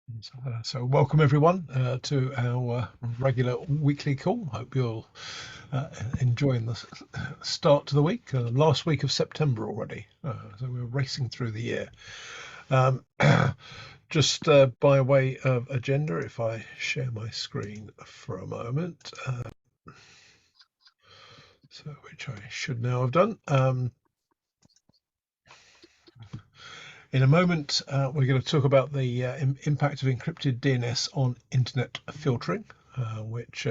So welcome everyone to our regular weekly call. Hope you're enjoying the start to the week. Last week of September already, so we're racing through the year. Just by way of agenda, if I share my screen for a moment, which I should now have done. In a moment, we're going to talk about the impact of encrypted DNS on internet filtering, which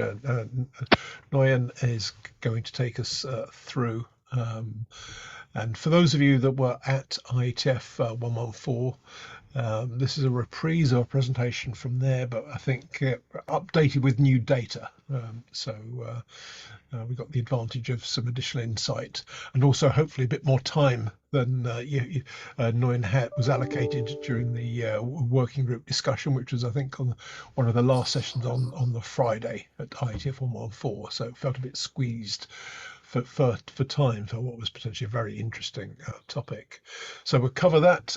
Nguyen is going to take us through. And for those of you that were at IETF 114, this is a reprise of a presentation from there, but I think updated with new data. We got the advantage of some additional insight and also hopefully a bit more time than Nguyen was allocated during the working group discussion, which was, I think, on one of the last sessions on the Friday at IETF 114. So it felt a bit squeezed for time for what was potentially a very interesting topic. So we'll cover that.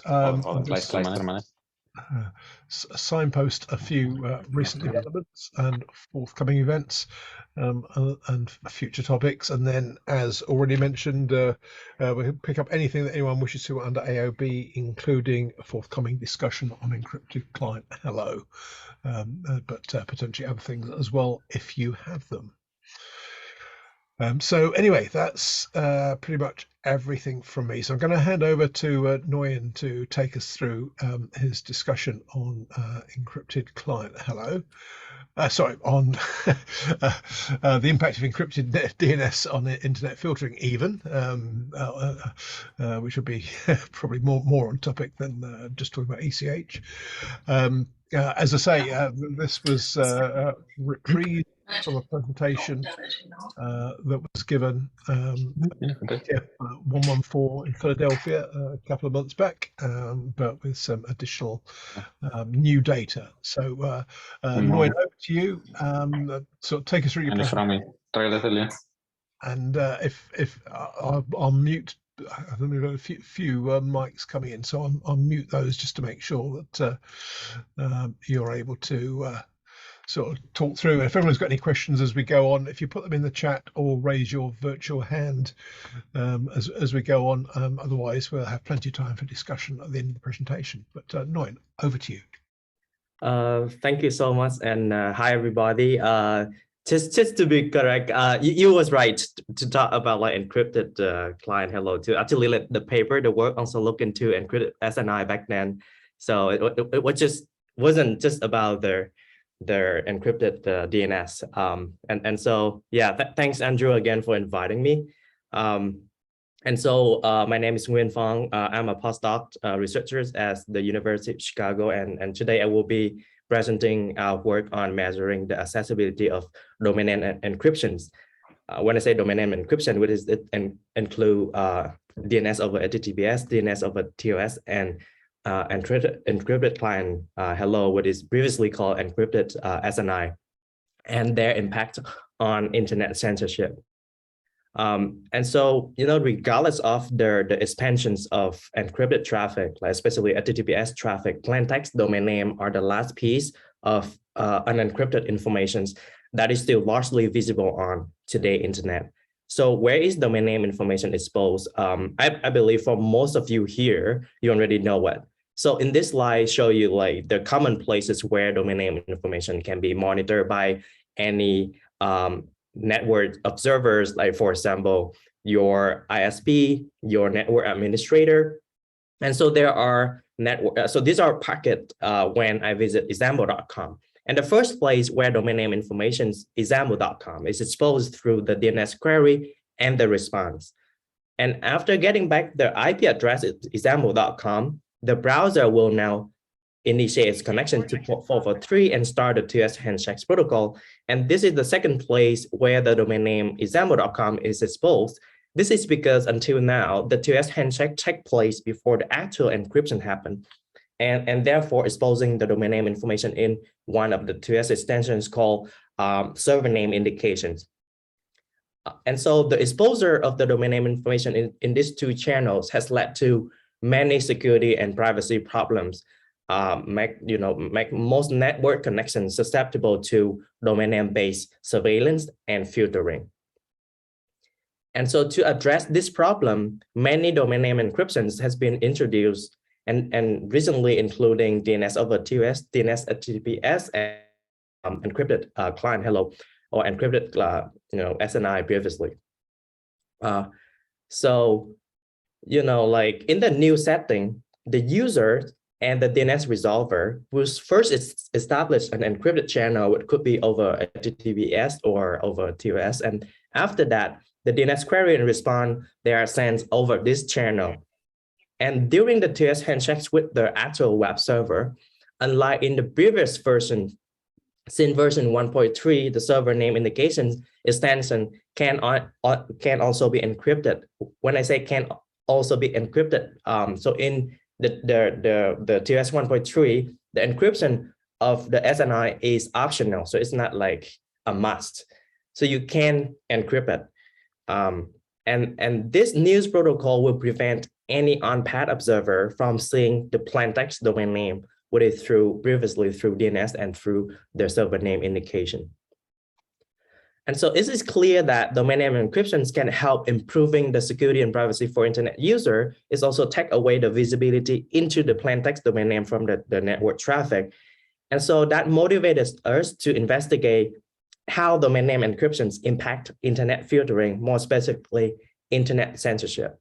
Signpost a few recent developments and forthcoming events and future topics, and then, as already mentioned, we'll pick up anything that anyone wishes to under AOB, including a forthcoming discussion on encrypted client hello, but potentially other things as well if you have them. So anyway, that's pretty much everything from me. So I'm going to hand over to Nguyen to take us through his discussion on encrypted client hello. On the impact of encrypted DNS on internet filtering, even, which would be probably more on topic than just talking about ECH. As I say, this was reprieved from a presentation that was given at 114 in Philadelphia a couple of months back, but with some additional new data. So, Nguyen, over to you. Sort of take us through your presentation. And if I'll mute. I think we've got a few mics coming in, so I'll mute those just to make sure that you're able to sort of talk through. If everyone's got any questions as we go on, if you put them in the chat or raise your virtual hand as we go on. Otherwise, we'll have plenty of time for discussion at the end of the presentation. But Nguyen, over to you. Thank you so much, and hi everybody. Just to be correct, you was right to talk about like encrypted client hello too. Actually, the paper, the work also looked into encrypted SNI back then. So it wasn't just about their encrypted DNS. And so yeah, thanks Andrew again for inviting me. And so my name is Nguyen Phong. I'm a postdoc researcher at the University of Chicago, and today I will be presenting our work on measuring the accessibility of domain name encryptions. When I say domain name encryption, which is it include DNS over HTTPS, DNS over TOS, and encrypted client hello, what is previously called encrypted SNI, and their impact on internet censorship. And so, regardless of the expansions of encrypted traffic, like especially HTTPS traffic, plain text domain name are the last piece of unencrypted information that is still largely visible on today's internet. So where is domain name information exposed? I believe for most of you here, you already know what. So in this slide, show you like the common places where domain name information can be monitored by any network observers, like for example, your ISP, your network administrator. And so there are so these are packets when I visit example.com. And the first place where domain name information example.com is exposed through the DNS query and the response. And after getting back the IP address at example.com, the browser will now initiate its connection to port 443 and start the TOS handshake protocol. And this is the second place where the domain name example.com is exposed. This is because until now, the TOS handshake takes place before the actual encryption happened, and therefore exposing the domain name information in one of the TOS extensions called server name indications. And so the exposure of the domain name information in these two channels has led to many security and privacy problems. make most network connections susceptible to domain name-based surveillance and filtering. And so to address this problem, many domain name encryptions has been introduced and recently including DNS over TOS, DNS HTTPS, and encrypted client hello or encrypted SNI previously. So like in the new setting, the user and the DNS resolver will first establish an encrypted channel. It could be over HTTPS or over TOS, and after that, the DNS query and response, they are sent over this channel. And during the TOS handshakes with the actual web server, unlike in the previous version, since version 1.3, the server name indication extension can also be encrypted. When I say can also be encrypted, so in the TOS 1.3, the encryption of the SNI is optional, so it's not like a must. So you can encrypt it. And this news protocol will prevent any on-path observer from seeing the plaintext domain name, what is previously through DNS and through their server name indication. And so it is clear that domain name encryptions can help improving the security and privacy for internet user. It's also take away the visibility into the plaintext domain name from the network traffic. And so that motivated us to investigate how domain name encryptions impact internet filtering, more specifically, internet censorship.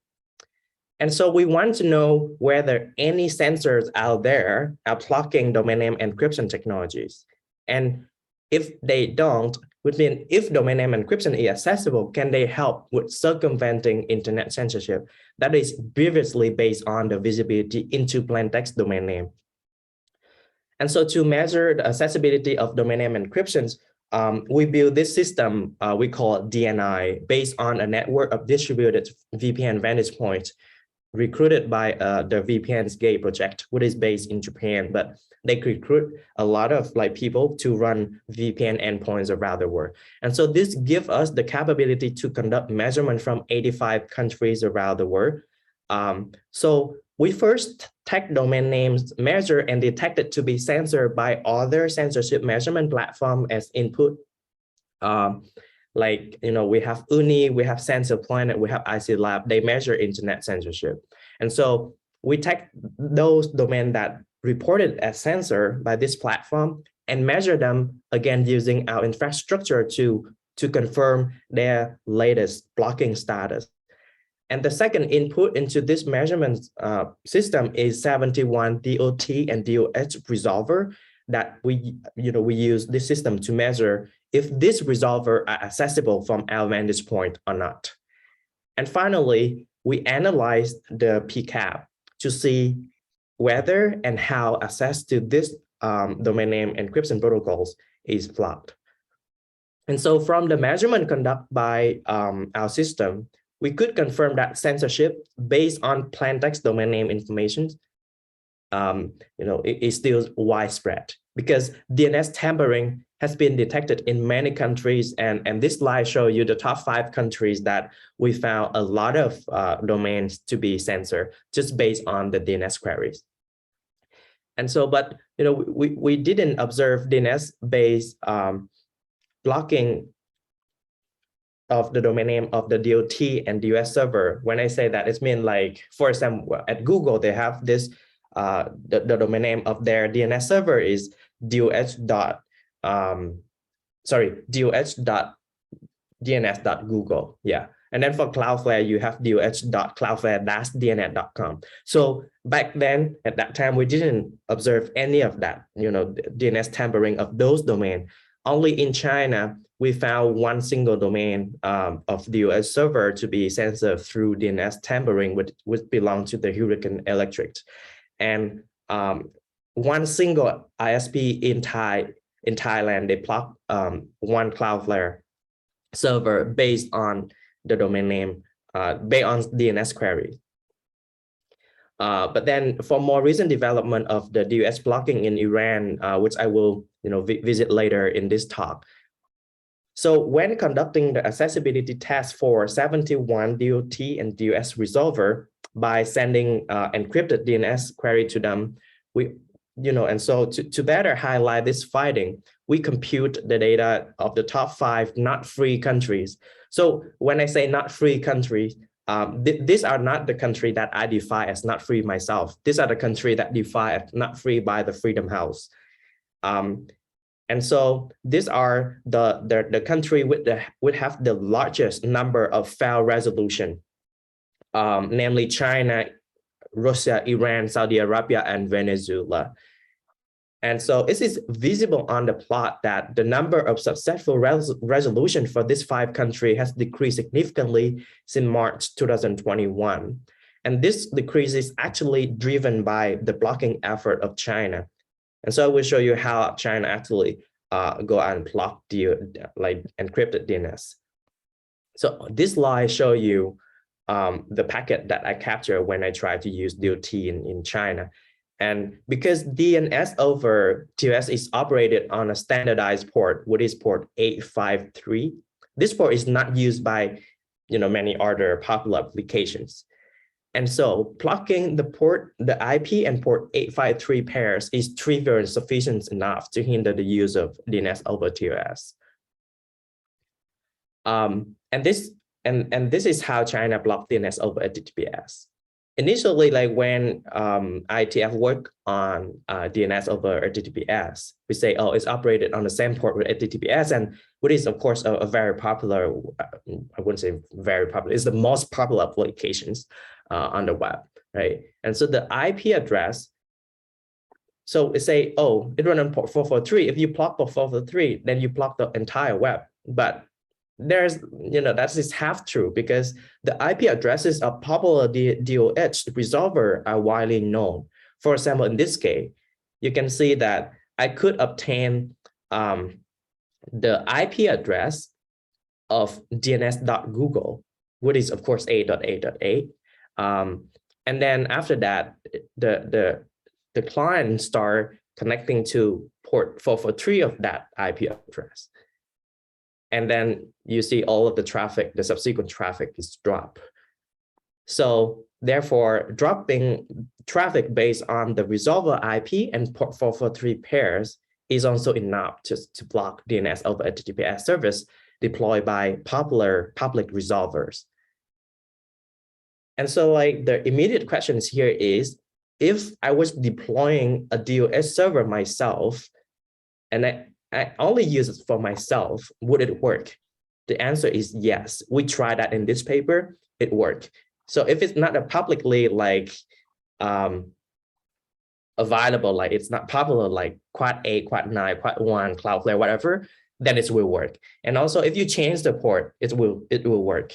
And so we want to know whether any censors out there are blocking domain name encryption technologies. And if they don't, which means if domain name encryption is accessible, can they help with circumventing internet censorship that is previously based on the visibility into plaintext domain name? And so to measure the accessibility of domain name encryptions, we build this system we call DNI based on a network of distributed VPN vantage points recruited by the VPN's Gate project, which is based in Japan, but they recruit a lot of people to run VPN endpoints around the world. And so this gives us the capability to conduct measurement from 85 countries around the world. So we first take domain names measure and detect it to be censored by other censorship measurement platform as input. We have Uni, we have Censor Planet, we have IC Lab, they measure internet censorship. And so we take those domains that reported as censored by this platform and measure them again using our infrastructure to confirm their latest blocking status. And the second input into this measurement system is 71 DOT and DOH resolver that we use this system to measure if this resolver are accessible from our vantage point or not. And finally, we analyze the PCAP to see whether and how access to this domain name encryption protocols is blocked. And so from the measurement conducted by our system, we could confirm that censorship based on plaintext domain name information it is still widespread because DNS tampering has been detected in many countries. And this slide shows you the top 5 countries that we found a lot of domains to be censored just based on the DNS queries. And so, but we didn't observe DNS-based blocking of the domain name of the DOT and the US server. When I say that, it means for example, at Google, they have this, the domain name of their DNS server is DOH.DNS.google. Yeah. And then for Cloudflare, you have DOH.cloudflare-dns.com. So back then, at that time, we didn't observe any of that, DNS tampering of those domains. Only in China, we found one single domain of the US server to be censored through DNS tampering, which belonged to the Hurricane Electric. And one single ISP in Thailand, they blocked one Cloudflare server based on the domain name, based on DNS query. But then for more recent development of the DOS blocking in Iran, which I will visit later in this talk. So when conducting the accessibility test for 71 DOT and DOS resolver by sending encrypted DNS query to them, we and so to better highlight this finding, we compute the data of the top 5 not free countries. So when I say not free countries, these are not the country that I define as not free myself. These are the country that define as not free by the Freedom House. And so these are the country would have the largest number of failed resolution, namely China, Russia, Iran, Saudi Arabia, and Venezuela. And so it is visible on the plot that the number of successful resolution for these 5 countries has decreased significantly since March 2021. And this decrease is actually driven by the blocking effort of China. And so I will show you how China actually go and block like encrypted DNS. So this slide show you the packet that I capture when I try to use DOT in China. And because DNS over TOS is operated on a standardized port, which is port 853, this port is not used by many other popular applications. And so blocking the IP and port 853 pairs is trivial and sufficient enough to hinder the use of DNS over TOS. And this is how China blocked DNS over HTTPS. Initially, like when IETF worked on DNS over HTTPS, we say, oh, it's operated on the same port with HTTPS, and what is, of course, a very popular, I wouldn't say very popular, it's the most popular applications on the web, right? And so the IP address, so we say, oh, it runs on port 443. If you block port 443, then you block the entire web. But there's, that is half true, because the IP addresses of popular DOH resolver are widely known. For example, in this case, you can see that I could obtain the IP address of dns.google, which is of course 8.8.8. And then after that, the client start connecting to port 443 of that IP address. And then you see all of the traffic, the subsequent traffic is dropped. So therefore, dropping traffic based on the resolver IP and port 443 pairs is also enough to block DNS over HTTPS service deployed by popular public resolvers. And so like the immediate questions here is, if I was deploying a DOS server myself, and I only use it for myself, would it work? The answer is yes. We tried that in this paper, it worked. So if it's not a publicly like available, like it's not popular like Quad 8, Quad 9, Quad 1, Cloudflare, whatever, then it will work. And also if you change the port, it will work.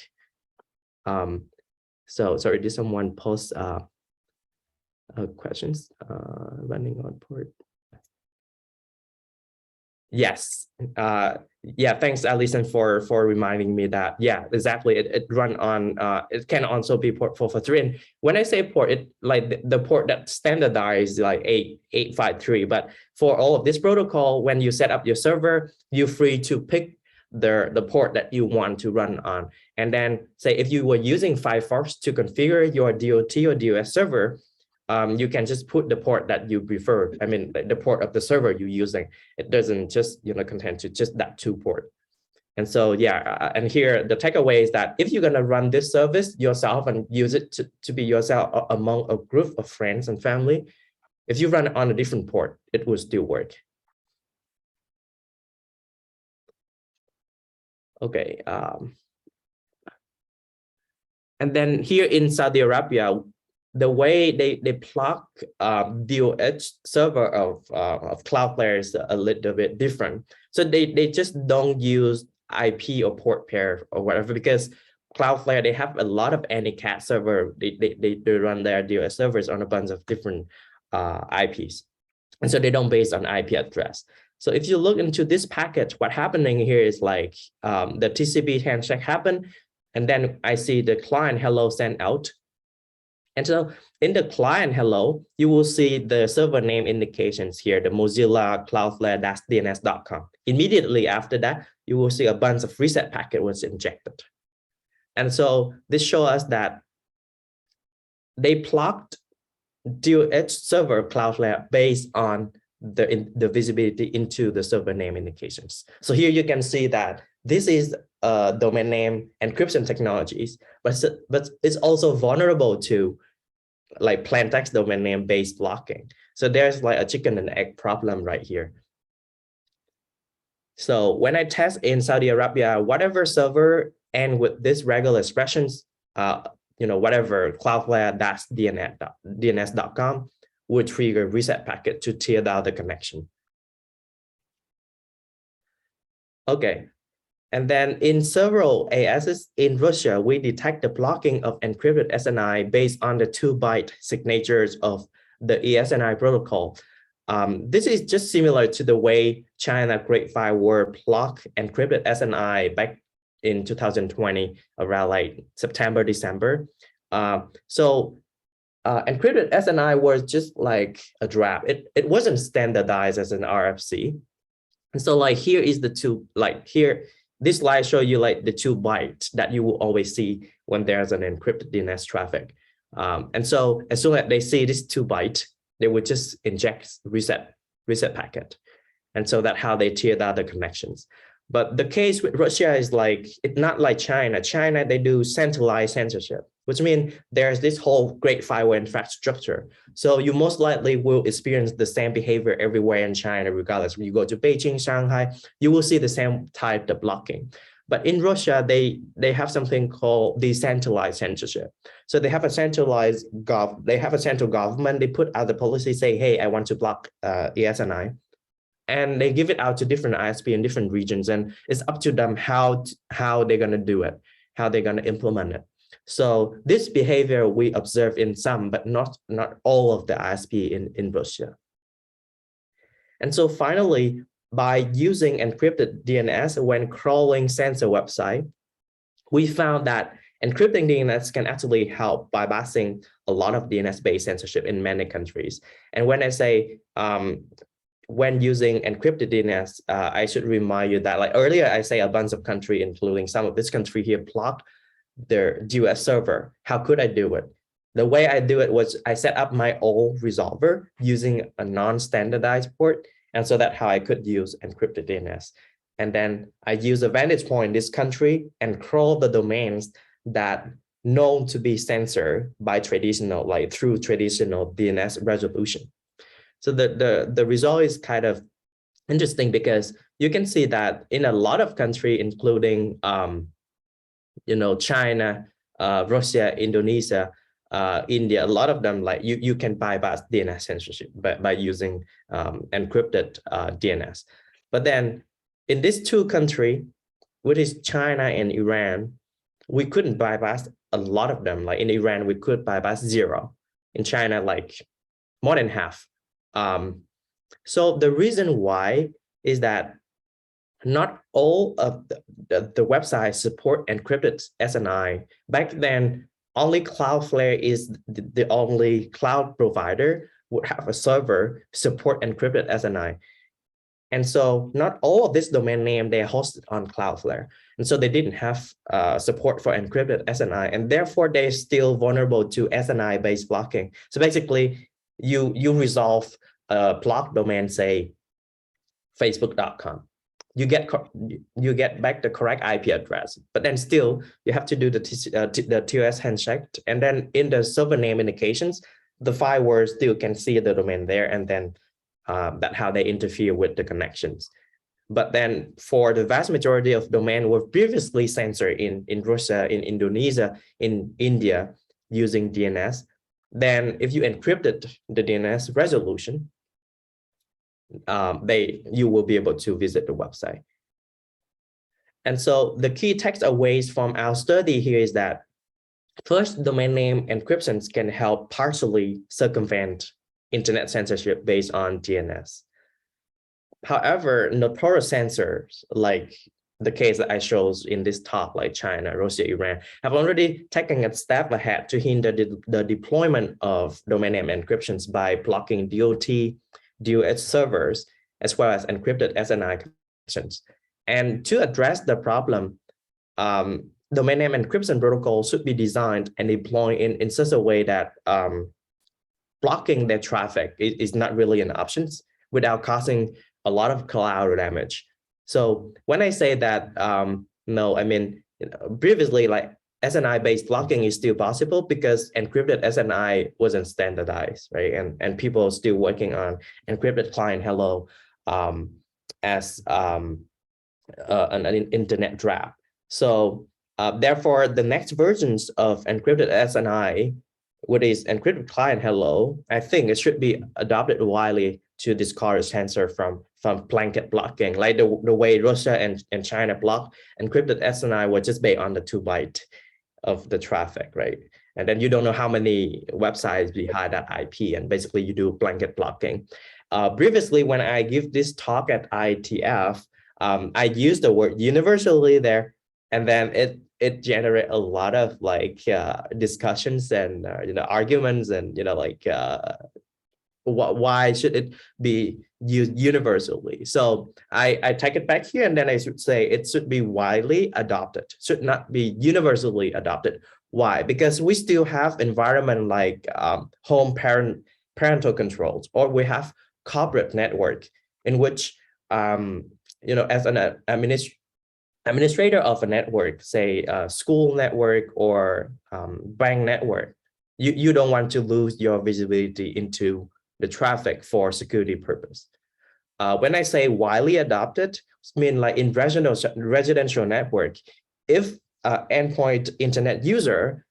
So sorry, did someone post questions running on port? Yes. Yeah, thanks, Alison, for reminding me that. Yeah, exactly. It run on, it can also be port 443. And when I say port, it like the port that standardized like 853. But for all of this protocol, when you set up your server, you're free to pick the port that you want to run on. And then say if you were using Firefox to configure your DOT or DOS server, you can just put the port that you prefer. I mean, the port of the server you're using. It doesn't just contain to just that 2 port. And so yeah, and here the takeaway is that if you're gonna run this service yourself and use it to be yourself among a group of friends and family, if you run it on a different port, it will still work. Okay. And then here in Saudi Arabia, the way they block DOH server of Cloudflare is a little bit different. So they just don't use IP or port pair or whatever, because Cloudflare, they have a lot of Anycat server. They run their DOS servers on a bunch of different IPs. And so they don't base on IP address. So if you look into this package, what's happening here is like the TCP handshake happened, and then I see the client hello sent out. And so in the client hello, you will see the server name indications here, the Mozilla Cloudflare-DNS.com. Immediately after that, you will see a bunch of reset packet was injected. And so this shows us that they blocked DOH server Cloudflare based on the visibility into the server name indications. So here you can see that this is domain name encryption technologies, but it's also vulnerable to like plain text domain name based blocking. So there's like a chicken and egg problem right here. So when I test in Saudi Arabia, whatever server and with this regular expressions, whatever Cloudflare-DNS.com would trigger reset packet to tear down the connection. Okay, and then in several ASs in Russia, we detect the blocking of encrypted SNI based on the 2-byte signatures of the ESNI protocol. This is just similar to the way China Great Firewall blocked encrypted SNI back in 2020, around like September, December. Encrypted SNI was just like a draft. It wasn't standardized as an RFC. And so like here is the two, like here, this slide show you like the 2 bytes that you will always see when there's an encrypted DNS traffic. And so as soon as they see this 2 byte, they would just inject reset packet. And so that's how they tear down the connections. But the case with Russia is like, it's not like China. China, they do centralized censorship, which means there's this whole great firewall infrastructure. So you most likely will experience the same behavior everywhere in China, regardless. When you go to Beijing, Shanghai, you will see the same type of blocking. But in Russia, they have something called decentralized censorship. So they have a central government. They put out the policy, say, hey, I want to block ESNI. And they give it out to different ISP in different regions, and it's up to them how they're going to do it, how they're going to implement it. So this behavior we observe in some, but not all of the ISP in Russia. And so finally, by using encrypted DNS when crawling censor website, we found that encrypting DNS can actually help bypassing a lot of DNS-based censorship in many countries. And when I say when using encrypted DNS, I should remind you that like earlier, I say a bunch of countries, including some of this country here, blocked their US server. How could I do it? The way I do it was I set up my own resolver using a non-standardized port. And so that's how I could use encrypted DNS. And then I use a vantage point in this country and crawl the domains that known to be censored by traditional, like through traditional DNS resolution. So the result is kind of interesting because you can see that in a lot of countries, including China, Russia, Indonesia, India, a lot of them, like you can bypass DNS censorship by using encrypted DNS. But then in these 2 countries, which is China and Iran, we couldn't bypass a lot of them. Like in Iran, we could bypass 0. In China, like more than half. So the reason why is that not all of the websites support encrypted SNI. Back then, only Cloudflare is the only cloud provider would have a server support encrypted SNI. And so not all of this domain name, they are hosted on Cloudflare. And so they didn't have support for encrypted SNI, and therefore they're still vulnerable to SNI-based blocking. So basically, you resolve a block domain, say facebook.com. You get back the correct IP address, but then still you have to do the TOS handshake. And then in the server name indications, the firewall still can see the domain there, and then that's how they interfere with the connections. But then for the vast majority of domain were previously censored in Russia, in Indonesia, in India using DNS, then if you encrypted the DNS resolution, you will be able to visit the website. And so the key takeaways from our study here is that first, domain name encryptions can help partially circumvent internet censorship based on DNS. However, notorious censors, like the case that I showed in this talk, like China, Russia, Iran, have already taken a step ahead to hinder the deployment of domain name encryptions by blocking DOH servers, as well as encrypted SNI connections. And to address the problem, domain name encryption protocol should be designed and deployed in such a way that blocking their traffic is not really an option without causing a lot of collateral damage. So when I say that, no, I mean, previously, like SNI-based blocking is still possible because encrypted SNI wasn't standardized, right? And people are still working on encrypted client hello as an internet draft. So therefore, the next versions of encrypted SNI, what is encrypted client hello, I think it should be adopted widely to discourage censor from blanket blocking, like the way Russia and China block encrypted SNI was just based on the 2 byte of the traffic, right? And then you don't know how many websites behind that IP, and basically you do blanket blocking. Previously, when I give this talk at IETF, I use the word universally there, and then it generate a lot of like discussions and arguments and like why should it be used universally? So I take it back here, and then I should say it should be widely adopted, should not be universally adopted. Why? Because we still have environment like home parental controls, or we have corporate network in which as an administrator of a network, say school network or bank network, you don't want to lose your visibility into the traffic for security purpose. When I say widely adopted, I mean like in residential network, if endpoint internet user,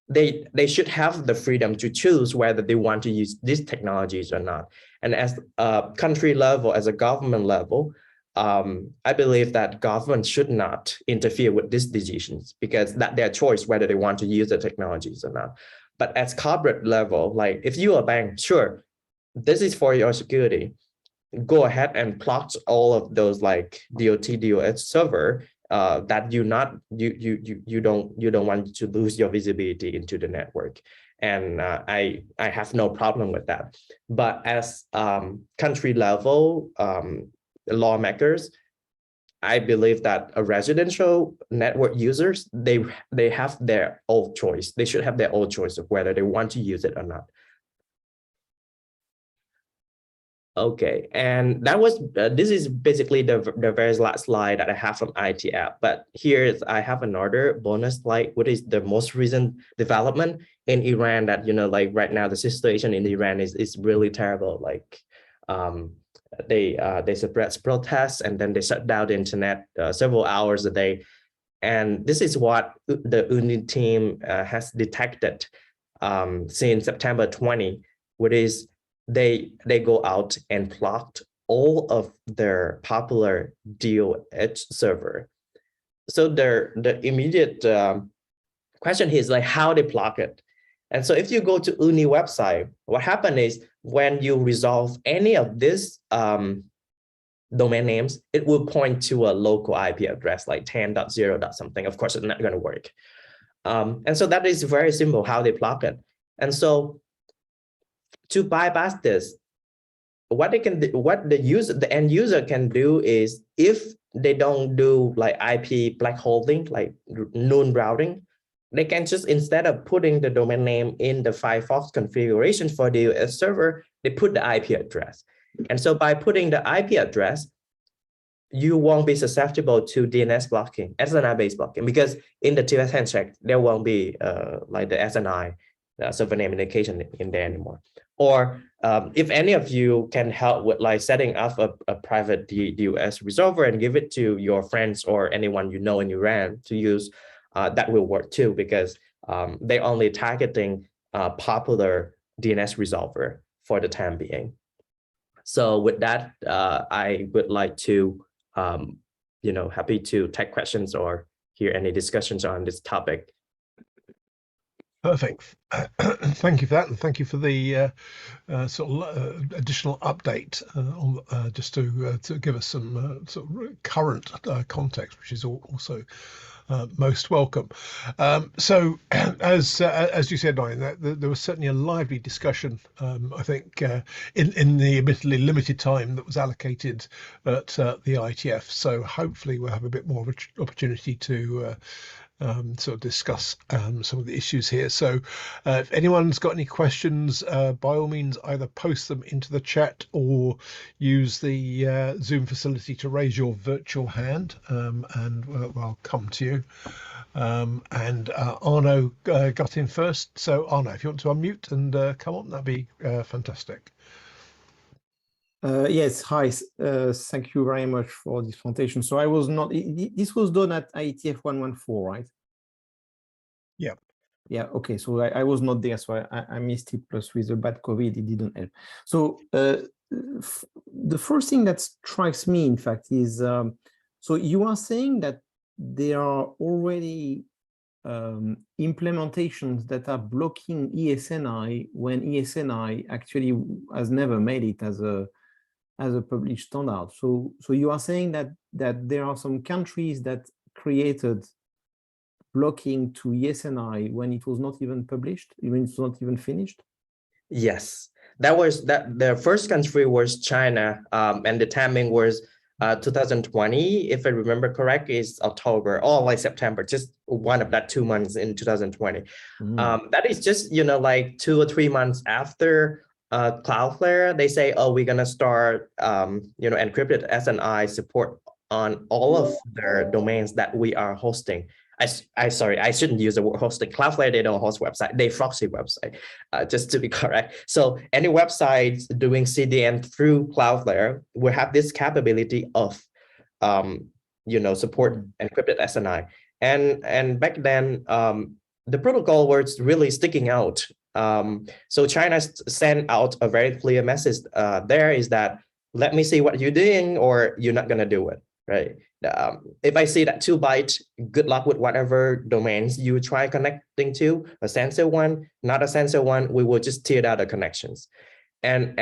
they should have the freedom to choose whether they want to use these technologies or not. And as a country level, as a government level, I believe that government should not interfere with these decisions because that's their choice whether they want to use the technologies or not. But at corporate level, like if you are a bank, sure, this is for your security. Go ahead and block all of those like DOT, DOS server that you don't want to lose your visibility into the network. And I have no problem with that. But as country level lawmakers, I believe that a residential network users, they have their own choice. They should have their own choice of whether they want to use it or not. Okay, and that was this is basically the very last slide that I have from IETF. But here I have another bonus slide, what is the most recent development in Iran that like right now the situation in Iran is really terrible. Like they suppress protests and then they shut down the internet several hours a day. And this is what the UNI team has detected since September 20, which is they go out and blocked all of their popular DOH server. So the immediate question here is like how they block it. And so if you go to UNI website, what happened is when you resolve any of this domain names, it will point to a local IP address like 10.0. something. Of course, it's not going to work. And so that is very simple how they block it. And so to bypass this, what they can do, what the end user can do is if they don't do like IP black holding, like null routing, they can just, instead of putting the domain name in the Firefox configuration for the US server, they put the IP address. And so by putting the IP address, you won't be susceptible to DNS blocking, SNI-based blocking, because in the TLS handshake, there won't be like the SNI server name indication in there anymore. Or if any of you can help with like setting up a private DUS resolver and give it to your friends or anyone you know in Iran to use, that will work too, because they're only targeting popular DNS resolver for the time being. So with that, I would like to, happy to take questions or hear any discussions on this topic. Perfect. Thank you for that, and thank you for the sort of additional update on just to give us some sort of current context, which is also most welcome. So, as you said, Nguyen, there was certainly a lively discussion. I think in the admittedly limited time that was allocated at the IETF. So hopefully we'll have a bit more of an opportunity to sort of discuss some of the issues here. So if anyone's got any questions, by all means, either post them into the chat or use the Zoom facility to raise your virtual hand, and we'll come to you. And Arno got in first. So Arno, if you want to unmute and come on, that'd be fantastic. Yes, hi. Thank you very much for this presentation. So I was not, this was done at IETF 114, right? Yeah. Yeah, okay. So I was not there, so I missed it. Plus with the bad COVID, it didn't help. So the first thing that strikes me, in fact, is, so you are saying that there are already implementations that are blocking ESNI when ESNI actually has never made it as a published standard. So you are saying that there are some countries that created blocking to ESNI when it was not even published, even it's not even finished? Yes, the first country was China, and the timing was 2020, if I remember correct, is October or like September, just one of that 2 months in 2020. That is just, like 2 or 3 months after Cloudflare. They say, oh, we're gonna start encrypted SNI support on all of their domains that we are hosting. Sorry, I shouldn't use the word hosting. Cloudflare, they don't host website, they proxy website, just to be correct. So any websites doing CDN through Cloudflare will have this capability of, support encrypted SNI. And back then, the protocol was really sticking out. So China sent out a very clear message there is that, let me see what you're doing or you're not gonna do it, right? If I see that 2 byte, good luck with whatever domains you try connecting to, a censored one, not a censored one, we will just tear down the connections. And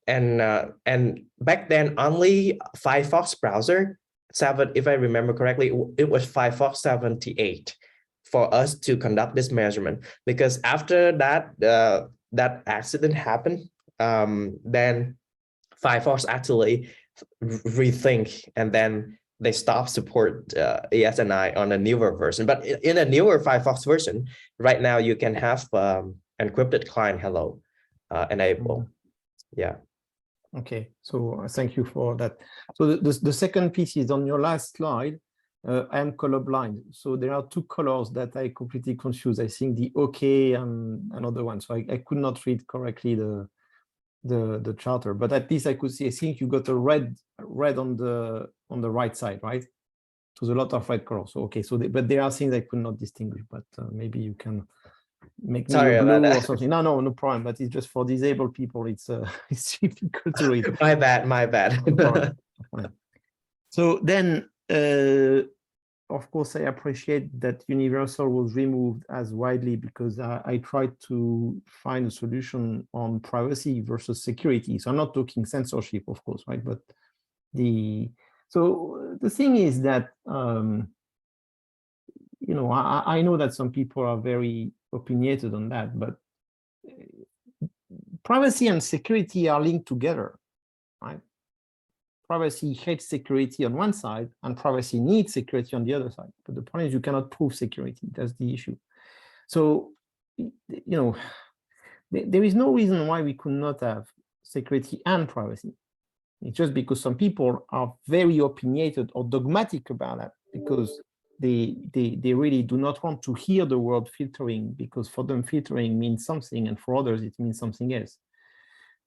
back then, only Firefox browser 7, if I remember correctly, it was Firefox 78 for us to conduct this measurement. Because after that, that accident happened, then Firefox actually rethink, and then they stop support ESNI on a newer version. But in a newer Firefox version, right now you can have encrypted client hello enable. Yeah. Okay, so thank you for that. So the second piece is on your last slide. I am colorblind, so there are 2 colors that I completely confused. I think the OK and another one, so I could not read correctly the charter, but at least I could see. I think you got a red on the right side, right? So there's a lot of red colors. So okay, so but there are things I could not distinguish, but maybe you can make me blue or something. No problem. But it's just for disabled people. It's it's difficult to read. My bad. No problem. So then, of course, I appreciate that universal was removed as widely because I tried to find a solution on privacy versus security. So I'm not talking censorship, of course, right? But so the thing is that, I know that some people are very opinionated on that, but privacy and security are linked together, right? Privacy hates security on one side and privacy needs security on the other side. But the point is you cannot prove security. That's the issue. So, there is no reason why we could not have security and privacy. It's just because some people are very opinionated or dogmatic about that because they really do not want to hear the word filtering, because for them filtering means something and for others it means something else.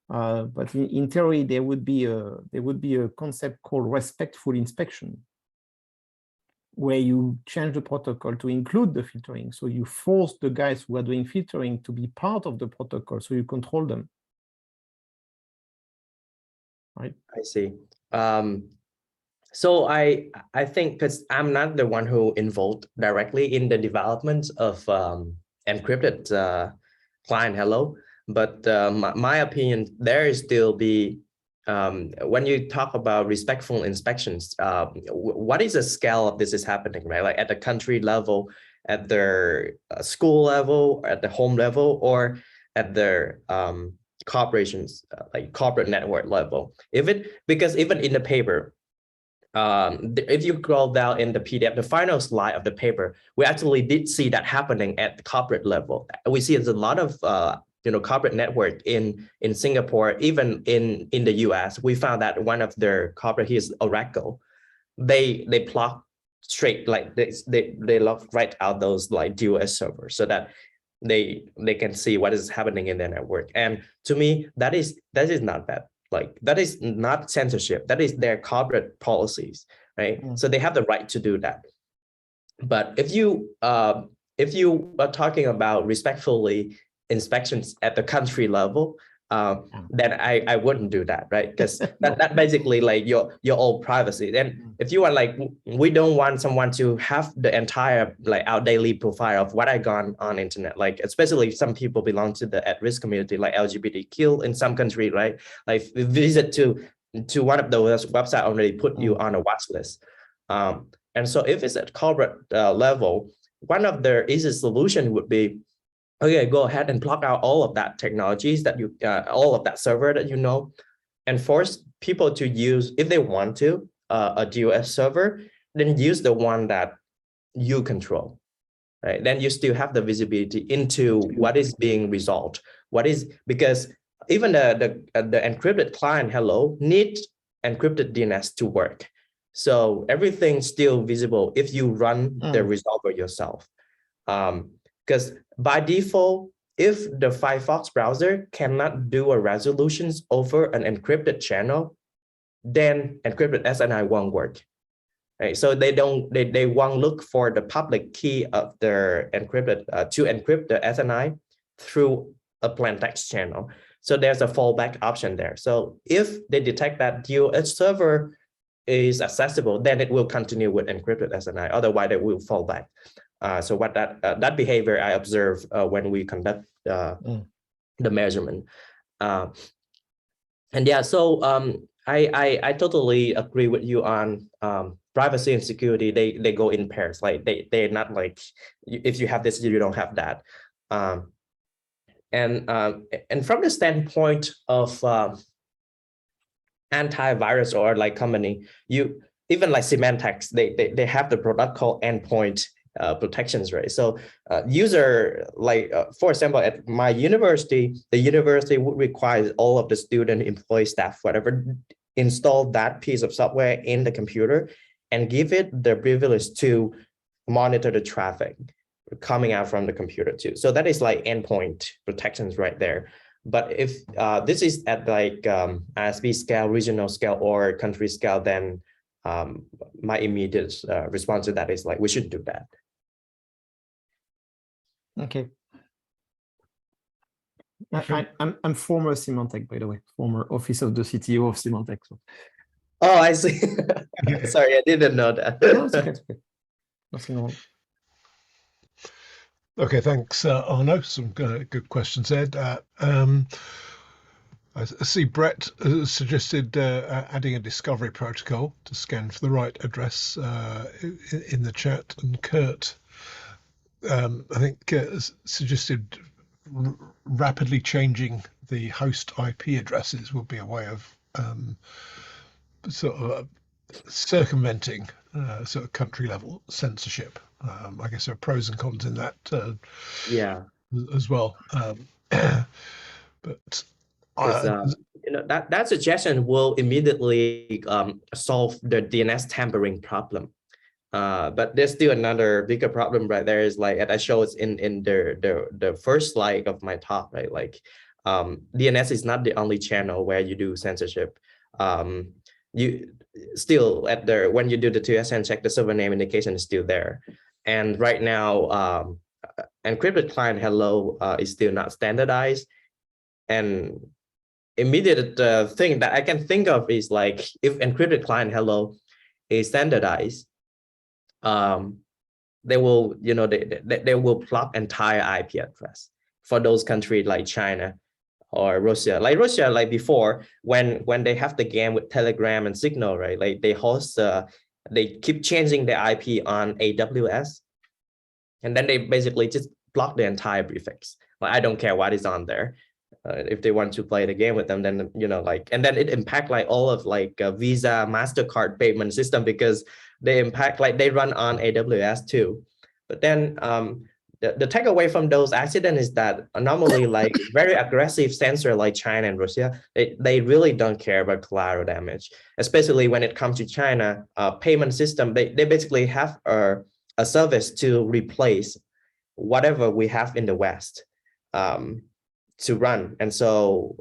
But in theory, there would be a concept called respectful inspection, where you change the protocol to include the filtering. So you force the guys who are doing filtering to be part of the protocol, so you control them. Right? I see. So I think, because I'm not the one who involved directly in the development of encrypted client hello. But my opinion, there is still be, when you talk about respectful inspections, what is the scale of this is happening, right? Like at the country level, at the school level, at the home level, or at the corporations, like corporate network level? Because even in the paper, if you scroll down in the PDF, the final slide of the paper, we actually did see that happening at the corporate level. We see there's a lot of corporate network in Singapore, even in the US. We found that one of their corporate, here's Oracle, they plug straight, like they log right out those like DOS servers so that they can see what is happening in their network. And to me, that is not bad. Like that is not censorship. That is their corporate policies, right? So they have the right to do that. But if you are talking about respectfully inspections at the country level, then I wouldn't do that, right? Because that basically like your own privacy. And if you are like, we don't want someone to have the entire like our daily profile of what I gone on internet, like especially some people belong to the at-risk community, like LGBTQ in some country, right? Like visit to one of those websites already put you on a watch list. And so if it's at corporate level, one of the easiest solution would be, okay, go ahead and block out all of that technologies that you, all of that server that you know, and force people to use, if they want to, a DOS server, then use the one that you control, right? Then you still have the visibility into what is being resolved. Because even the encrypted client, hello, needs encrypted DNS to work. So everything's still visible if you run the resolver yourself. Because by default, if the Firefox browser cannot do a resolutions over an encrypted channel, then encrypted SNI won't work. Right? So they won't look for the public key of their encrypted to encrypt the SNI through a plain text channel. So there's a fallback option there. So if they detect that DOS server is accessible, then it will continue with encrypted SNI. Otherwise, it will fall back. So what that behavior I observe when we conduct the measurement. And yeah, so I totally agree with you on privacy and security. They go in pairs. Like they're not like, if you have this, you don't have that. And from the standpoint of antivirus or like company, you even like Symantec, they have the product called endpoint protections, right? So user, like for example, at my university, the university would require all of the student, employee, staff, whatever, install that piece of software in the computer and give it the privilege to monitor the traffic coming out from the computer too. So that is like endpoint protections right there. But if this is at like ISP scale, regional scale, or country scale, then my immediate response to that is like, we should do that. Okay. I'm former Symantec, by the way, former office of the CTO of Symantec. So. Oh, I see. Sorry, I didn't know that. No, it's okay. It's okay. Nothing wrong. Okay, thanks, Arno. Some good questions there. I see Brett suggested adding a discovery protocol to scan for the right address in the chat, and Kurt, I think, suggested rapidly changing the host IP addresses would be a way of sort of circumventing sort of country level censorship. I guess there are pros and cons in that yeah, as well. But that suggestion will immediately solve the DNS tampering problem. But there's still another bigger problem right there, is like, as I showed in the first slide of my talk, right? Like DNS is not the only channel where you do censorship. You still when you do the TSN check, the server name indication is still there. And right now, encrypted client hello is still not standardized. And immediate thing that I can think of is like, if encrypted client hello is standardized, they will, they will block entire IP address for those countries like China or Russia. Like Russia, like before, when they have the game with Telegram and Signal, right? Like they host, they keep changing the IP on AWS, and then they basically just block the entire prefix. Like, I don't care what is on there. if they want to play the game with them, then, you know, like, and then it impact like all of like Visa, MasterCard payment system, because they impact, like they run on AWS too. But then the takeaway from those accidents is that normally like very aggressive censor like China and Russia, they really don't care about collateral damage, especially when it comes to China payment system. They basically have a service to replace whatever we have in the West to run. And so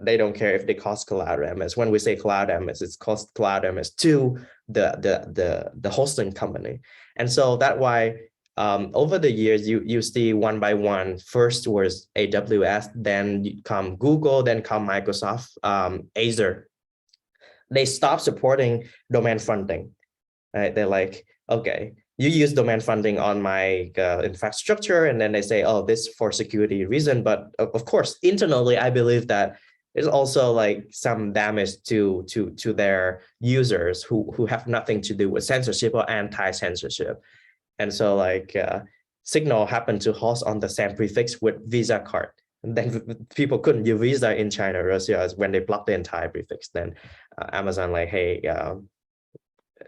they don't care if they cost collateral damage. When we say collateral damage, it's cost collateral damage to the hosting company. And so that's why over the years, you see one by one, first was AWS, then come Google, then come Microsoft, Azure. They stopped supporting domain funding. Right? They're like, okay, you use domain funding on my infrastructure, and then they say, oh, this for security reason. But of course, internally, I believe that there's also like some damage to their users who have nothing to do with censorship or anti-censorship. And so like Signal happened to host on the same prefix with Visa card. And then people couldn't use Visa in China, Russia, when they blocked the entire prefix. Then Amazon like, hey,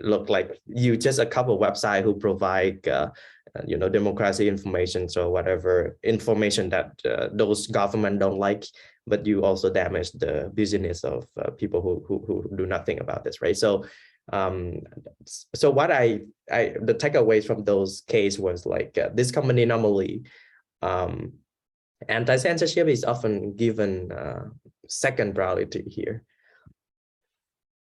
look, like you just a couple of websites who provide you know, democracy information, so whatever information that those government don't like, but you also damage the business of people who do nothing about this, right? So so what the takeaways from those cases was like this company normally anti-censorship is often given second priority here.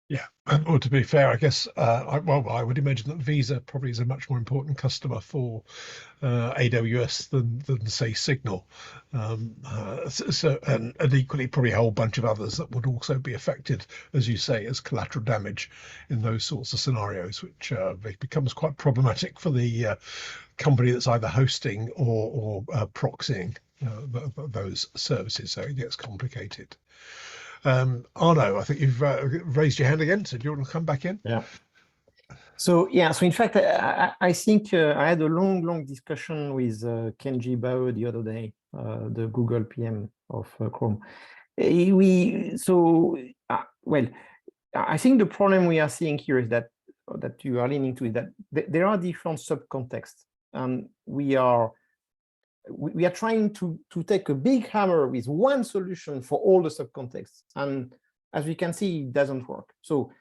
Yeah, or to be fair, I guess, well, I would imagine that Visa probably is a much more important customer for AWS than say Signal. So and equally probably a whole bunch of others that would also be affected, as you say, as collateral damage in those sorts of scenarios, which becomes quite problematic for the company that's either hosting or proxying those services. So it gets complicated. Arno, I think you've raised your hand again. So do you want to come back in? Yeah. So yeah, so in fact, I think I had a long discussion with Kenji Bao the other day, the Google PM of Chrome. Well, I think the problem we are seeing here is that you are leaning to is that there are different subcontexts, and we are trying to take a big hammer with one solution for all the subcontexts. And as we can see, it doesn't work. So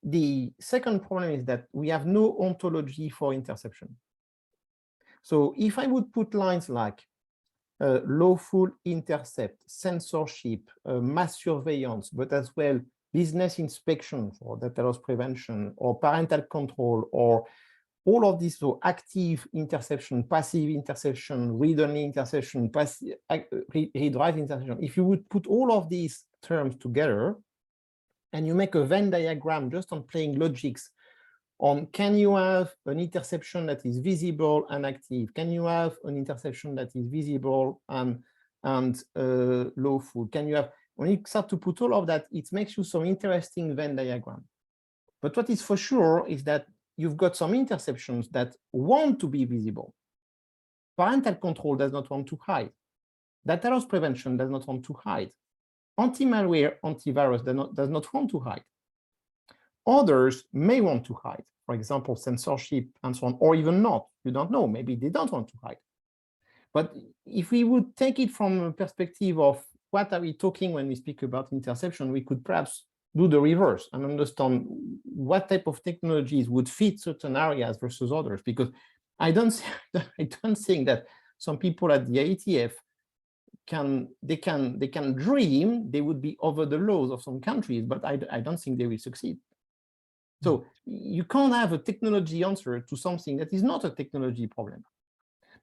the second problem is that we have no ontology for interception. So if I would put lines like lawful intercept, censorship, mass surveillance, but as well business inspection for data loss prevention, or parental control, or all of these, so active interception, passive interception, read-only interception, read-write interception. If you would put all of these terms together and you make a Venn diagram just on playing logics on, can you have an interception that is visible and active? Can you have an interception that is visible and lawful? Can you have, when you start to put all of that, it makes you some interesting Venn diagram. But what is for sure is that you've got some interceptions that want to be visible. Parental control does not want to hide. Data loss prevention does not want to hide. Anti-malware, antivirus does not want to hide. Others may want to hide, for example, censorship and so on, or even not. You don't know, maybe they don't want to hide. But if we would take it from a perspective of what are we talking when we speak about interception, we could perhaps do the reverse and understand what type of technologies would fit certain areas versus others. Because I don't think that some people at the IETF can dream they would be over the laws of some countries, but I don't think they will succeed. So you can't have a technology answer to something that is not a technology problem.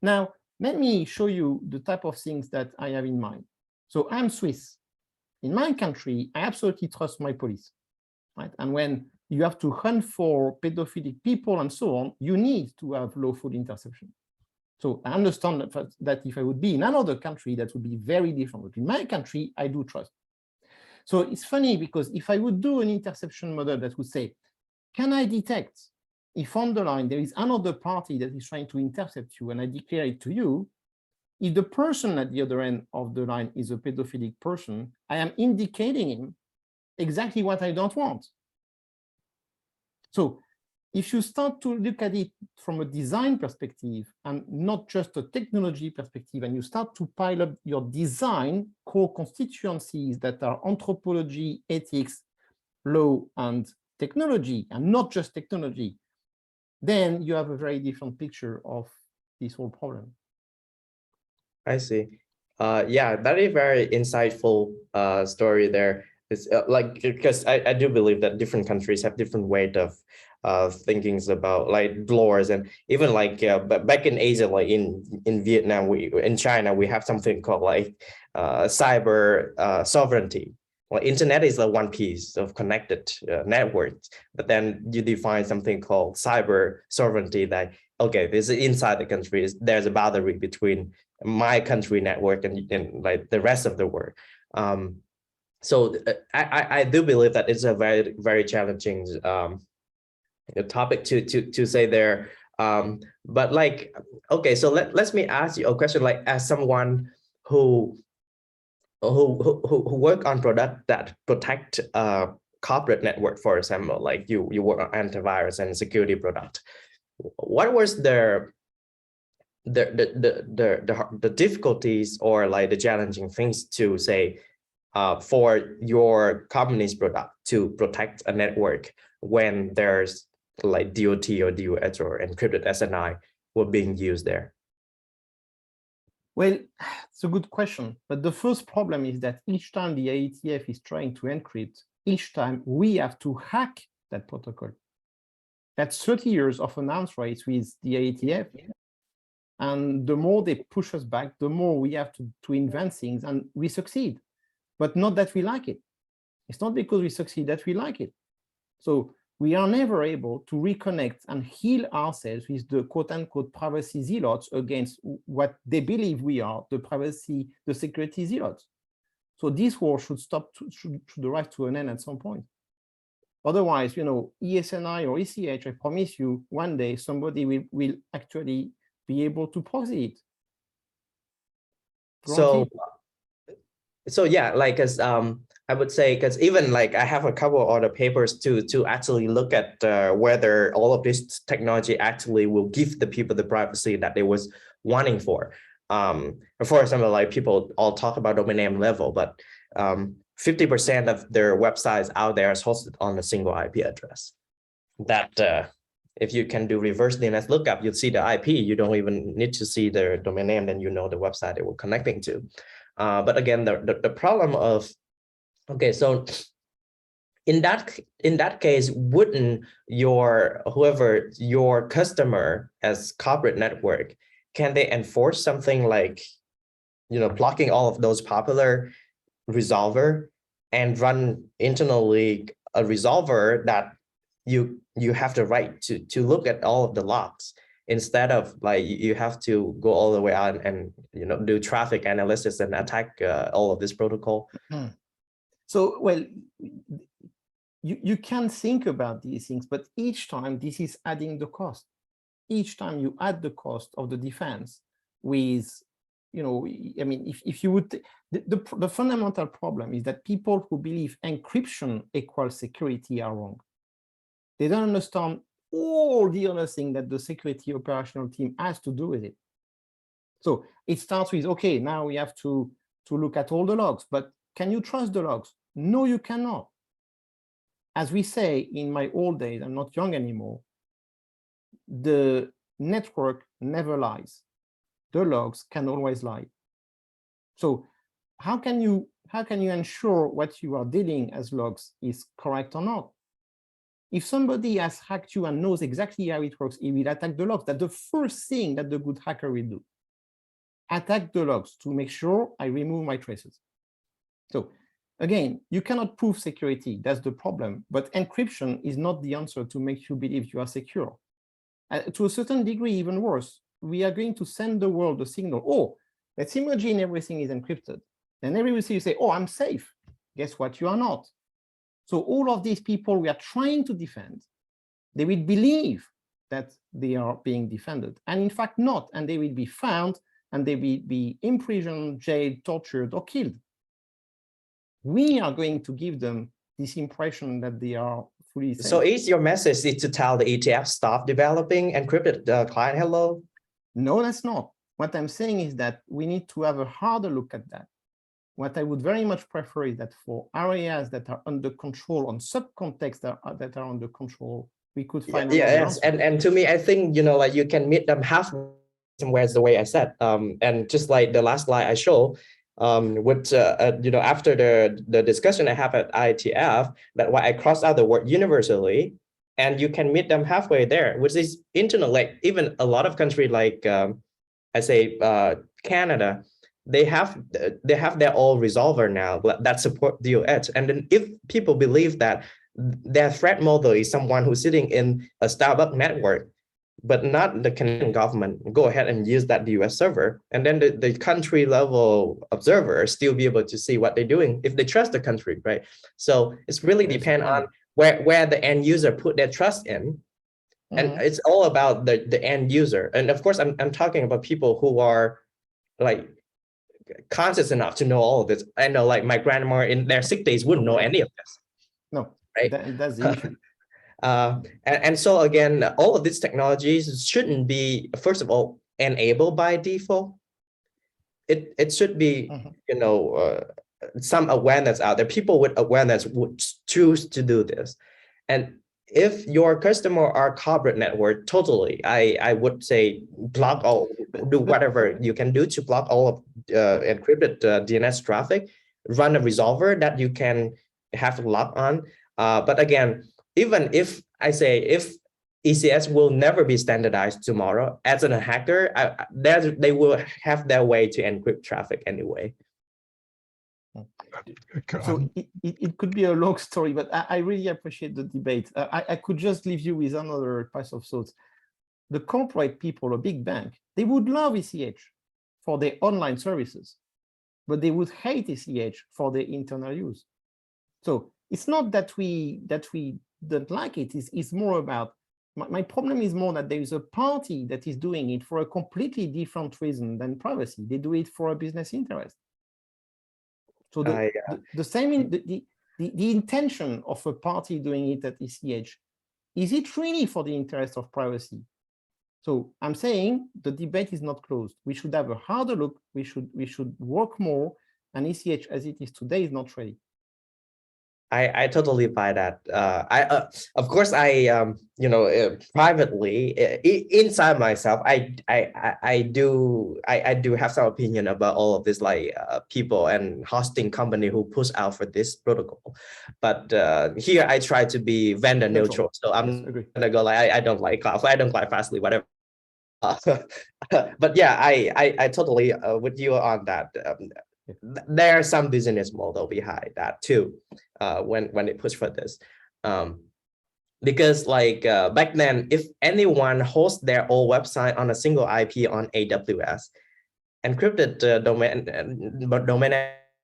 Now, let me show you the type of things that I have in mind. So I'm Swiss. In my country, I absolutely trust my police, right? And when you have to hunt for pedophilic people and so on, you need to have lawful interception. So I understand that if I would be in another country, that would be very different. But in my country, I do trust. So it's funny because if I would do an interception model that would say, can I detect if on the line there is another party that is trying to intercept you and I declare it to you, If the person at the other end of the line is a pedophilic person, I am indicating him exactly what I don't want. So if you start to look at it from a design perspective and not just a technology perspective, and you start to pile up your design core constituencies that are anthropology, ethics, law, and technology, and not just technology, then you have a very different picture of this whole problem. I see. Yeah, that is very insightful story there. It's like, because I do believe that different countries have different weight of thinkings about like laws, and even like back in Asia, like in Vietnam, in China, we have something called like cyber sovereignty. Well, internet is the one piece of connected networks, but then you define something called cyber sovereignty that, okay, this is inside the country, there's a boundary between my country network and like the rest of the world. So I do believe that it's a very, very challenging topic to say there. But like, okay, so let me ask you a question, like as someone who work on product that protect corporate network, for example, like you work on antivirus and security product. What was the difficulties or like the challenging things to say for your company's product to protect a network when there's like DOT or DOS or encrypted SNI were being used there? Well, it's a good question, but the first problem is that each time the IETF is trying to encrypt, each time we have to hack that protocol. That's 30 years of an arms race with the IETF. And the more they push us back, the more we have to invent things, and we succeed, but not that we like it. It's not because we succeed that we like it. So we are never able to reconnect and heal ourselves with the quote unquote privacy zealots against what they believe we are, the security zealots. So this war should stop, should arrive to an end at some point. Otherwise, you know, ESNI or ECH, I promise you, one day somebody will actually be able to proxy it. So yeah, like as I would say, because even like I have a couple of other papers to actually look at whether all of this technology actually will give the people the privacy that they was wanting for. For example, like people all talk about domain name level, but 50% of their websites out there is hosted on a single IP address. That if you can do reverse DNS lookup, you'll see the IP. You don't even need to see the domain name, then you know the website they were connecting to. But again, the problem of, okay, so in that case, wouldn't your customer as corporate network, can they enforce something like, you know, blocking all of those popular resolver and run internally a resolver that you have the right to look at all of the logs, instead of like you have to go all the way out and you know, do traffic analysis and attack all of this protocol? So, well, you can think about these things, but each time this is adding the cost. Each time you add the cost of the defense with, you know, I mean, if you would, the fundamental problem is that people who believe encryption equals security are wrong. They don't understand all the other things that the security operational team has to do with it. So it starts with, okay, now we have to look at all the logs, but can you trust the logs? No, you cannot. As we say in my old days, I'm not young anymore, the network never lies. The logs can always lie. So how can you ensure what you are dealing as logs is correct or not? If somebody has hacked you and knows exactly how it works, he will attack the logs. That's the first thing that the good hacker will do. Attack the logs to make sure I remove my traces. So again, you cannot prove security. That's the problem. But encryption is not the answer to make you believe you are secure. To a certain degree, even worse, we are going to send the world a signal. Oh, let's imagine everything is encrypted. And everybody you say, oh, I'm safe. Guess what? You are not. So all of these people we are trying to defend, they will believe that they are being defended, and in fact not, and they will be found, and they will be imprisoned, jailed, tortured, or killed. We are going to give them this impression that they are fully safe. So is your message is to tell the ETF stop developing encrypted client hello? No, that's not. What I'm saying is that we need to have a harder look at that. What I would very much prefer is that for areas that are under control, on subcontexts that are under control, we could find yes. And to me, I think, like you can meet them halfway somewhere is the way I said. And just like the last slide I showed, with after the discussion I have at IETF, that why I crossed out the word universally, and you can meet them halfway there, which is internal. Like even a lot of countries like I say Canada, they have their own resolver now that support DOH. And then if people believe that their threat model is someone who's sitting in a Starbucks network, but not the Canadian government, go ahead and use that US server. And then the country level observers still be able to see what they're doing if they trust the country, right? So it's really depend on where the end user put their trust in. And it's all about the end user. And of course, I'm talking about people who are like conscious enough to know all of this. I know like my grandma in their 60s wouldn't know any of this. No, right? That's the issue. And so again, all of these technologies shouldn't be, first of all, enabled by default. It should be, some awareness out there. People with awareness would choose to do this. And if your customer are corporate network, totally, I would say block all, do whatever you can do to block all of encrypted DNS traffic, run a resolver that you can have lock on. But again, even if I say if ECS will never be standardized tomorrow, as a hacker, they will have their way to encrypt traffic anyway. So it could be a long story, but I really appreciate the debate. I could just leave you with another piece of thoughts. The corporate people, a big bank, they would love ECH for their online services, but they would hate ECH for their internal use. So it's not that we don't like it. It's more about, my problem is more that there is a party that is doing it for a completely different reason than privacy. They do it for a business interest. So the same, the intention of a party doing it at ECH, is it really for the interest of privacy? So I'm saying the debate is not closed. We should have a harder look. We should work more, and ECH as it is today is not ready. I totally buy that. Of course, privately inside myself, I do have some opinion about all of this, like people and hosting company who push out for this protocol. But here I try to be vendor neutral, so I'm gonna go like I don't like Cloudflare, I don't like Fastly, whatever. But yeah, I totally with you on that. There's some business model behind that too, when it push for this, because like back then, if anyone hosts their own website on a single IP on AWS, encrypted domain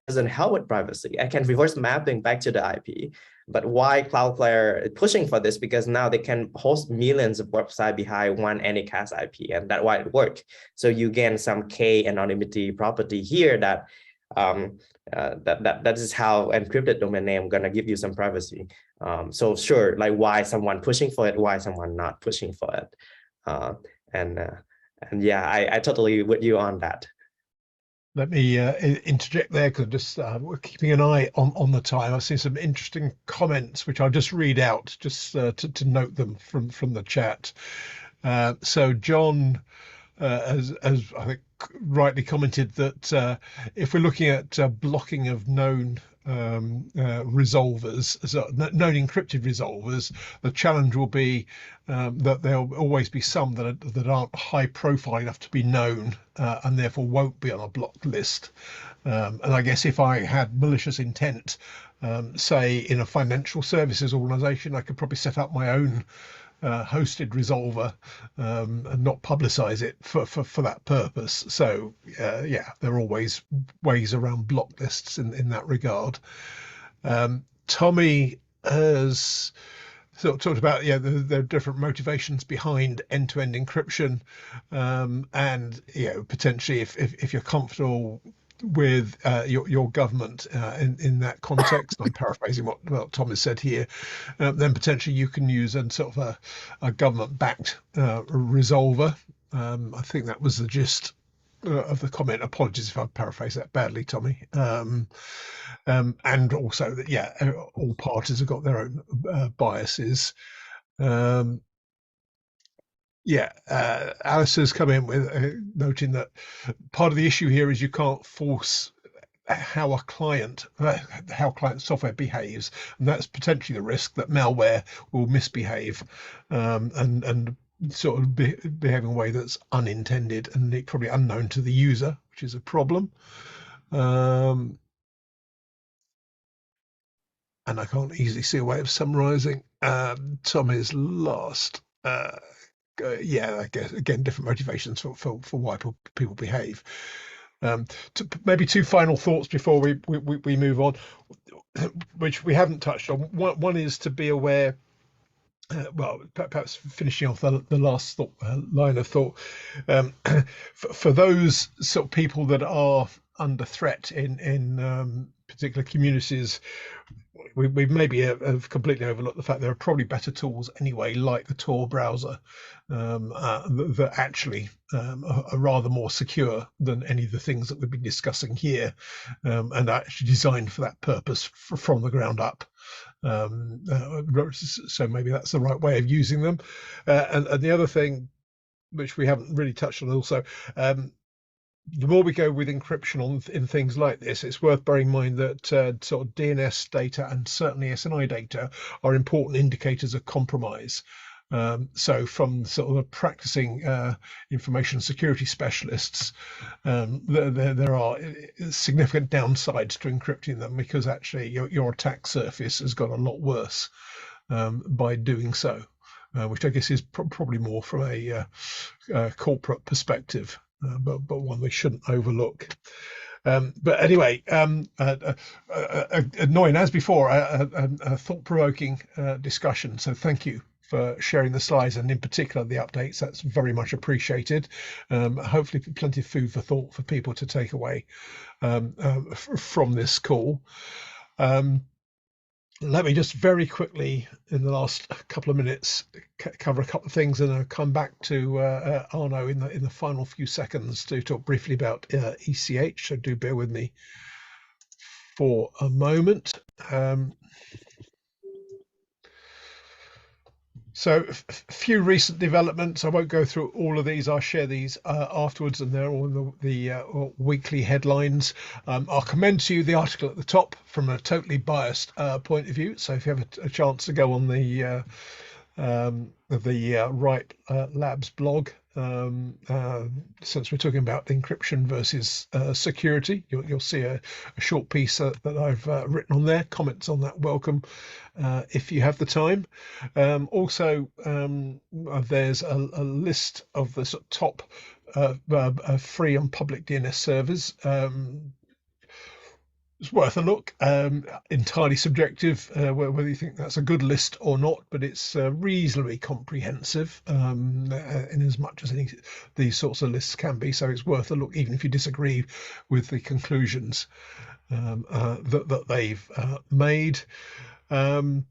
doesn't help with privacy. I can reverse mapping back to the IP. But why Cloudflare is pushing for this? Because now they can host millions of websites behind one Anycast IP, and that's why it works. So you gain some K anonymity property here that that is how encrypted domain name gonna give you some privacy. So sure, like why someone pushing for it, why someone not pushing for it, and yeah, I totally with you on that. Let me interject there, because just we're keeping an eye on the time. I've seen some interesting comments, which I'll just read out, just to note them from the chat. So John has I think rightly commented that if we're looking at blocking of known resolvers, so known encrypted resolvers, the challenge will be that there'll always be some that aren't high profile enough to be known, and therefore won't be on a blocked list. And I guess if I had malicious intent, say in a financial services organization, I could probably set up my own hosted resolver and not publicize it for that purpose. So yeah, there are always ways around block lists in that regard. Tommy has sort of talked about there are different motivations behind end-to-end encryption, and potentially if you're comfortable with your government in that context, I'm paraphrasing what Tom has said here, then potentially you can use a sort of a government-backed resolver. I think that was the gist of the comment. Apologies if I paraphrase that badly, Tommy. And also that all parties have got their own biases. Alice has come in with noting that part of the issue here is you can't force how client software behaves, and that's potentially the risk that malware will misbehave and sort of behave in a way that's unintended and probably unknown to the user, which is a problem. And I can't easily see a way of summarizing Tommy's last. I guess again different motivations for why people behave. Maybe two final thoughts before we move on, which we haven't touched on. One is to be aware. Well, perhaps finishing off the last line of thought, for those sort of people that are under threat in particular communities, we maybe have completely overlooked the fact there are probably better tools anyway, like the Tor browser, that actually are rather more secure than any of the things that we've been discussing here, and are actually designed for that purpose from the ground up. So maybe that's the right way of using them. And the other thing, which we haven't really touched on also, the more we go with encryption in things like this, it's worth bearing in mind that sort of DNS data and certainly SNI data are important indicators of compromise. So from sort of practicing information security specialists, there are significant downsides to encrypting them, because actually your attack surface has got a lot worse by doing so, which I guess is probably more from a corporate perspective. But one we shouldn't overlook. But anyway, Nguyen, as before, a thought-provoking discussion. So thank you for sharing the slides, and in particular the updates. That's very much appreciated. Hopefully plenty of food for thought for people to take away from this call. Let me just very quickly, in the last couple of minutes, cover a couple of things, and I'll come back to Arno in the final few seconds to talk briefly about ECH. So do bear with me for a moment. So a few recent developments. I won't go through all of these. I'll share these afterwards, and they're all in the weekly headlines. I'll commend to you the article at the top from a totally biased point of view. So if you have a chance to go on the Right Labs blog, since we're talking about encryption versus security, you'll see a short piece that I've written on there. Comments on that welcome if you have the time. Also, there's a list of the sort of top free and public DNS servers. It's worth a look. Entirely subjective whether you think that's a good list or not, but it's reasonably comprehensive in as much as these sorts of lists can be. So it's worth a look, even if you disagree with the conclusions that they've made. I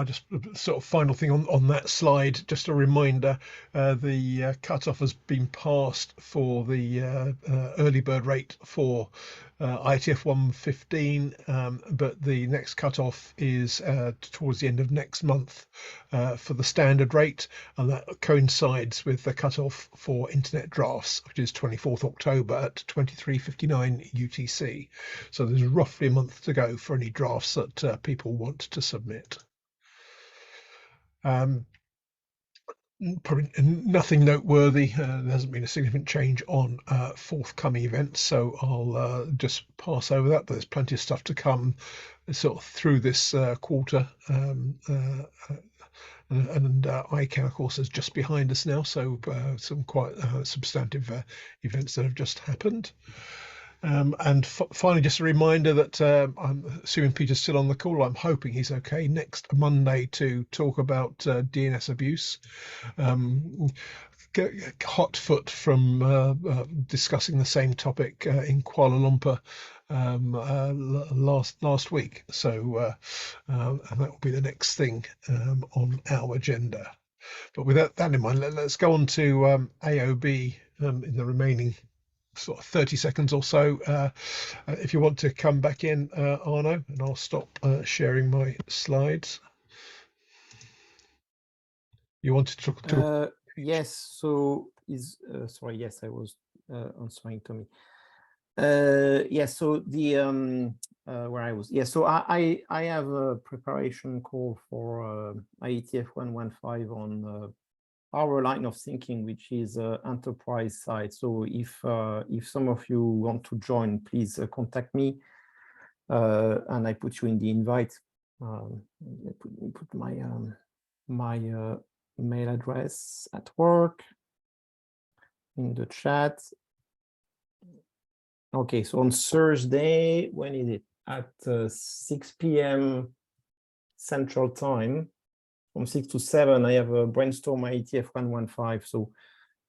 just sort of final thing on that slide, just a reminder, the cutoff has been passed for the early bird rate for IETF 115, but the next cutoff is towards the end of next month for the standard rate, and that coincides with the cutoff for internet drafts, which is 24th October at 23:59 UTC. So there's roughly a month to go for any drafts that people want to submit. Probably nothing noteworthy. There hasn't been a significant change on forthcoming events, so I'll just pass over that. There's plenty of stuff to come sort of through this quarter, and ICANN, of course, is just behind us now, so some quite substantive events that have just happened. And finally, just a reminder that I'm assuming Peter's still on the call. I'm hoping he's okay next Monday to talk about DNS abuse. Hot foot from discussing the same topic in Kuala Lumpur last week. So and that will be the next thing on our agenda. But with that in mind, let's go on to AOB in the remaining sort of 30 seconds or so. If you want to come back in, Arno, and I'll stop sharing my slides. You wanted to talk? Yes, so sorry, yes, I was answering Tommy. Yes, so the where I was, so I have a preparation call for IETF 115 on our line of thinking, which is enterprise side. So if some of you want to join, please contact me, and I put you in the invite. Put my my mail address at work in the chat. Okay, so on Thursday, when is it? At 6 p.m. Central Time, from 6 to 7, I have a brainstorm IETF 115. So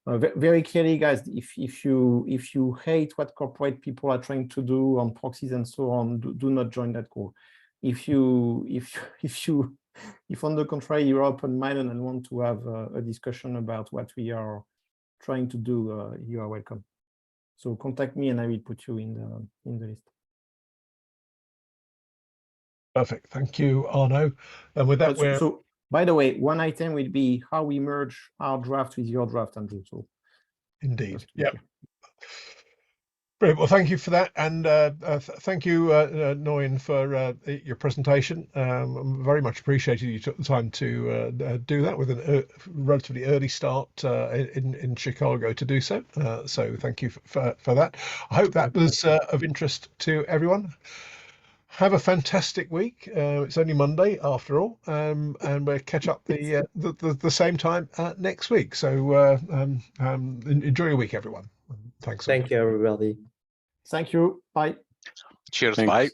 very clearly, guys, if you hate what corporate people are trying to do on proxies and so on, do not join that call. If on the contrary you're open-minded and want to have a discussion about what we are trying to do, you are welcome. So contact me and I will put you in the list. Perfect. Thank you, Arno. And with that, so by the way, one item will be how we merge our draft with your draft, Andrew. So indeed, yeah. Brilliant. Well, thank you for that, and thank you, Nguyen, for your presentation. Very much appreciated you took the time to do that with a relatively early start in Chicago to do so. So thank you for that. I hope that was of interest to everyone. Have a fantastic week. It's only Monday after all, and we'll catch up the same time next week. So enjoy your week, everyone. Thanks. Thank you, everybody. Thank you. Bye. Cheers. Bye.